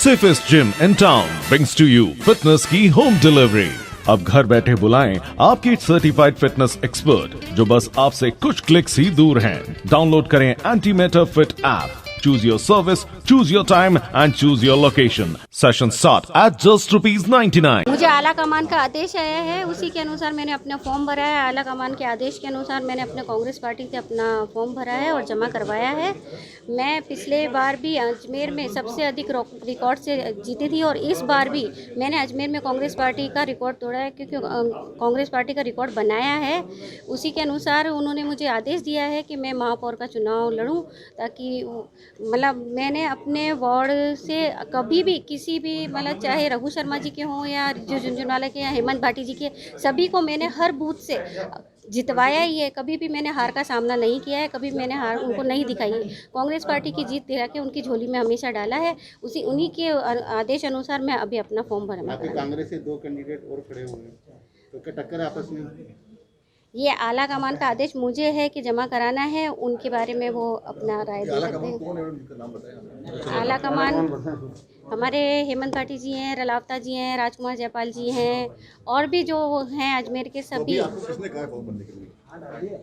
Safest gym in town brings to you fitness की home delivery। अब घर बैठे बुलाएं आपकी सर्टिफाइड फिटनेस एक्सपर्ट जो बस आपसे कुछ क्लिक्स ही दूर हैं। डाउनलोड करें antimatter fit app. Choose your service, choose your time and choose your location. Sessions start at just ₹99। मुझे आला कमान का आदेश आया है, उसी के अनुसार मैंने अपना फॉर्म भरा है। आला कमान के आदेश के अनुसार मैंने अपने कांग्रेस पार्टी से अपना फॉर्म भरा है और जमा करवाया है। मैं पिछले बार भी अजमेर में सबसे अधिक रिकॉर्ड से जीती थी और इस बार भी मैंने अजमेर में कांग्रेस पार्टी का रिकॉर्ड तोड़ा है, क्योंकि कांग्रेस पार्टी का रिकॉर्ड बनाया है। उसी के अनुसार उन्होंने मुझे आदेश दिया है कि मैं महापौर का चुनाव लड़ूं, ताकि मतलब मैंने अपने वार्ड से कभी भी किसी भी मतलब चाहे रघु शर्मा जी के हों या जो झुंझुनवाला के या हेमंत भाटी जी के, सभी को मैंने हर बूथ से जितवाया ही है। कभी भी मैंने हार का सामना नहीं किया है, कभी मैंने हार उनको नहीं दिखाई है। कांग्रेस पार्टी की जीत दिला के उनकी झोली में हमेशा डाला है। उन्हीं के आदेश अनुसार मैं अभी अपना फॉर्म भरा। कांग्रेस से 2 कैंडिडेट और खड़े हुए हैं, तो क्या टक्कर आपस में? ये आला कमान का आदेश मुझे है कि जमा कराना है, उनके बारे में वो अपना राय दे सकते हैं। आला कमान हमारे हेमंत भाटी जी हैं, रलावता जी हैं, राजकुमार जयपाल जी हैं और भी जो हैं अजमेर के सभी।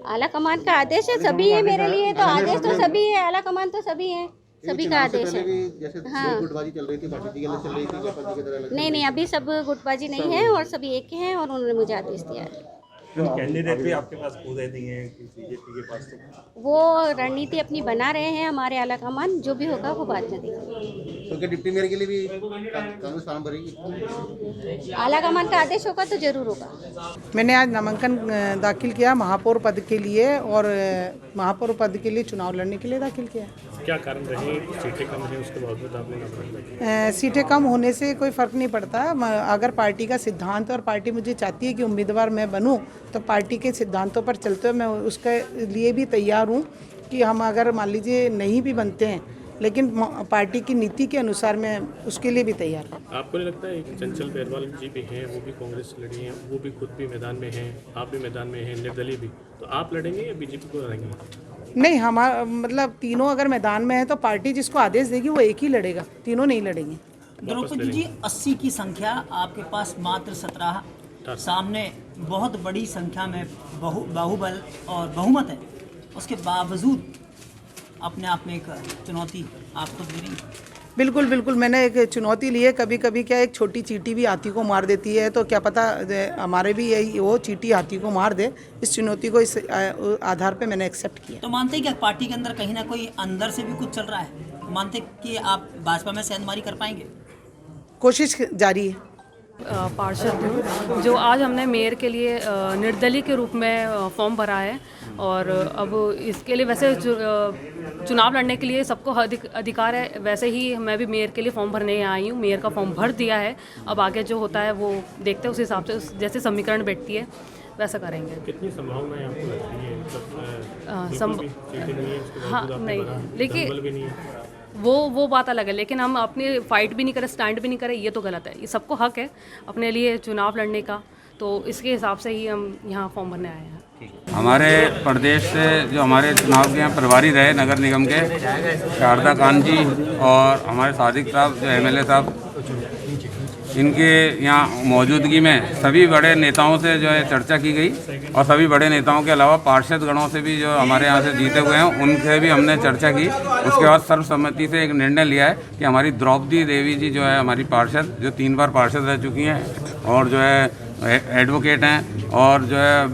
आला कमान का आदेश है, सभी है मेरे लिए, तो आदेश तो सभी है, आला कमान तो सभी है, सभी का आदेश है। हाँ, गुटबाजी चल रही थी, भाटी जी की चल रही थी, जयपाल जी की तरह। नहीं नहीं, अभी सब गुटबाजी नहीं है और सभी एक हैं और उन्होंने मुझे आदेश दिया है। कैंडिडेट भी आपके पास खुद नहीं है बीजेपी के पास, तो वो रणनीति अपनी बना रहे हैं हमारे आला कमान, जो भी होगा वो बाद में देखेंगे। तो क्या डिप्टी मेयर के लिए भी कांग्रेस फॉर्म भरेगी? आला कमान का आदेश होगा तो जरूर होगा। मैंने आज नामांकन दाखिल किया महापौर पद के लिए और महापौर पद के लिए चुनाव लड़ने के लिए दाखिल किया। क्या कारण रहे? सीटें कम है, उसके बावजूद आपने नामांकन? सीटें कम होने से कोई फ़र्क नहीं पड़ता। अगर पार्टी का सिद्धांत और पार्टी मुझे चाहती है कि उम्मीदवार मैं बनूं, तो पार्टी के सिद्धांतों पर चलते हुए मैं उसके लिए भी तैयार हूं कि हम अगर मान लीजिए नहीं भी बनते हैं, लेकिन पार्टी की नीति के अनुसार मैं उसके लिए भी तैयार हूँ। आपको नहीं लगता है चंचल बेरवाल जी भी हैं, वो भी कांग्रेस से लड़ी हैं, वो भी खुद भी मैदान में हैं, आप भी मैदान में हैं, निर्दलीय भी, तो आप लड़ेंगे या बीजेपी को लड़ेंगे? नहीं, हमारा मतलब तीनों अगर मैदान में है तो पार्टी जिसको आदेश देगी वो एक ही लड़ेगा, तीनों नहीं लड़ेंगे। द्रौपदी जी, 80 की संख्या, आपके पास मात्र 17, सामने बहुत बड़ी संख्या में बाहुबल और बहुमत है, उसके बावजूद अपने आप में एक चुनौती आपको दे रही है। बिल्कुल बिल्कुल, मैंने एक चुनौती ली है। कभी कभी क्या एक छोटी चींटी भी हाथी को मार देती है, तो क्या पता हमारे भी यही वो चींटी हाथी को मार दे। इस चुनौती को इस आधार पे मैंने एक्सेप्ट किया। तो मानते हैं कि पार्टी के अंदर कहीं ना कोई अंदर से भी कुछ चल रहा है? मानते कि आप भाजपा में सेंधमारी कर पाएंगे? कोशिश जारी है। पार्षद हूँ, जो आज हमने मेयर के लिए निर्दलीय के रूप में फॉर्म भरा है और अब इसके लिए वैसे चुनाव लड़ने के लिए सबको अधिकार है, वैसे ही मैं भी मेयर के लिए फॉर्म भरने आई हूँ। मेयर का फॉर्म भर दिया है, अब आगे जो होता है वो देखते हैं, उस हिसाब से जैसे समीकरण बैठती है वैसा करेंगे। कितनी संभावनाएं आपको लगती है? हाँ नहीं, लेकिन वो बात अलग है, लेकिन हम अपनी फाइट भी नहीं करें, स्टैंड भी नहीं करें, ये तो गलत है। ये सबको हक है अपने लिए चुनाव लड़ने का, तो इसके हिसाब से ही हम यहाँ फॉर्म भरने आए हैं। हमारे प्रदेश से जो हमारे चुनाव के यहाँ प्रभारी रहे नगर निगम के शारदा खान जी और हमारे सादिक साहब जो एमएलए साहब, इनके यहाँ मौजूदगी में सभी बड़े नेताओं से जो है चर्चा की गई और सभी बड़े नेताओं के अलावा पार्षद गणों से भी जो हमारे यहाँ से जीते हुए हैं उनसे भी हमने चर्चा की। उसके बाद सर्वसम्मति से एक निर्णय लिया है कि हमारी द्रौपदी देवी जी जो है हमारी पार्षद, जो 3 बार पार्षद रह चुकी हैं और जो है एडवोकेट हैं और जो है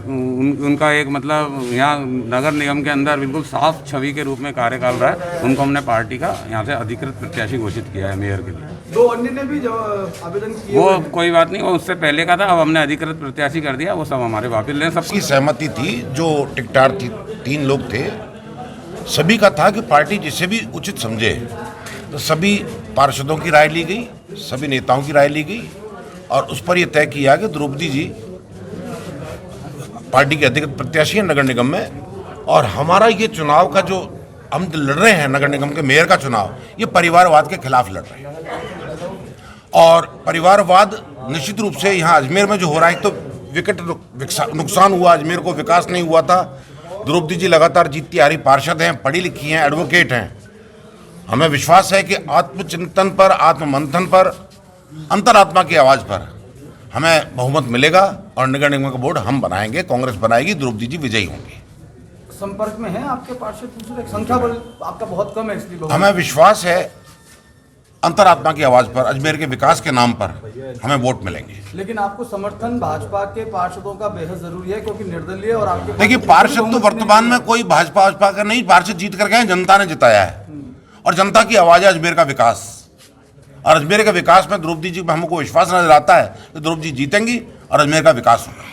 उनका एक मतलब यहाँ नगर निगम के अंदर बिल्कुल साफ छवि के रूप में कार्यकाल रहा है, उनको हमने पार्टी का यहाँ से अधिकृत प्रत्याशी घोषित किया है मेयर के लिए। 2 अन्य ने भी आवेदन किया, वो कोई बात नहीं, वो उससे पहले का था, अब हमने अधिकृत प्रत्याशी कर दिया, वो सब हमारे वापिस लें। सबकी सहमति थी, जो टिकटार 3 लोग थे, सभी का था कि पार्टी जिसे भी उचित समझे, तो सभी पार्षदों की राय ली गई, सभी नेताओं की राय ली गई और उस पर यह तय किया कि द्रौपदी जी पार्टी के अधिकृत प्रत्याशी हैं नगर निगम में। और हमारा ये चुनाव का जो हम लड़ रहे हैं नगर निगम के मेयर का चुनाव, ये परिवारवाद के खिलाफ लड़ रहे हैं और परिवारवाद निश्चित रूप से यहाँ अजमेर में जो हो रहा है, तो विकट नुकसान हुआ, अजमेर को विकास नहीं हुआ था। द्रौपदी जी लगातार जीतती आ रही पार्षद हैं, पढ़ी लिखी हैं, एडवोकेट हैं हमें विश्वास है कि आत्मचिंतन पर, आत्ममंथन पर, अंतरात्मा की आवाज़ पर हमें बहुमत मिलेगा और नगर निगम का बोर्ड हम बनाएंगे, कांग्रेस बनाएगी, द्रौपदी जी विजयी होंगी। संपर्क में है आपके पार्षद दूसरे, संख्या बल आपका बहुत कम है इसलिए हमें विश्वास है अंतरात्मा की आवाज़ पर, अजमेर के विकास के नाम पर हमें वोट मिलेंगे। लेकिन आपको समर्थन भाजपा के पार्षदों का बेहद जरूरी है क्योंकि निर्दलीय और आपके देखिए, पार्षद तो वर्तमान में कोई भाजपा का नहीं, पार्षद जीत कर गए हैं, जनता ने जिताया है और जनता की आवाज़ है अजमेर का विकास। और अजमेर के विकास में द्रौपदी जी पर हमको विश्वास नजर आता है कि द्रौपदी जी जीतेंगी और अजमेर का विकास होगा।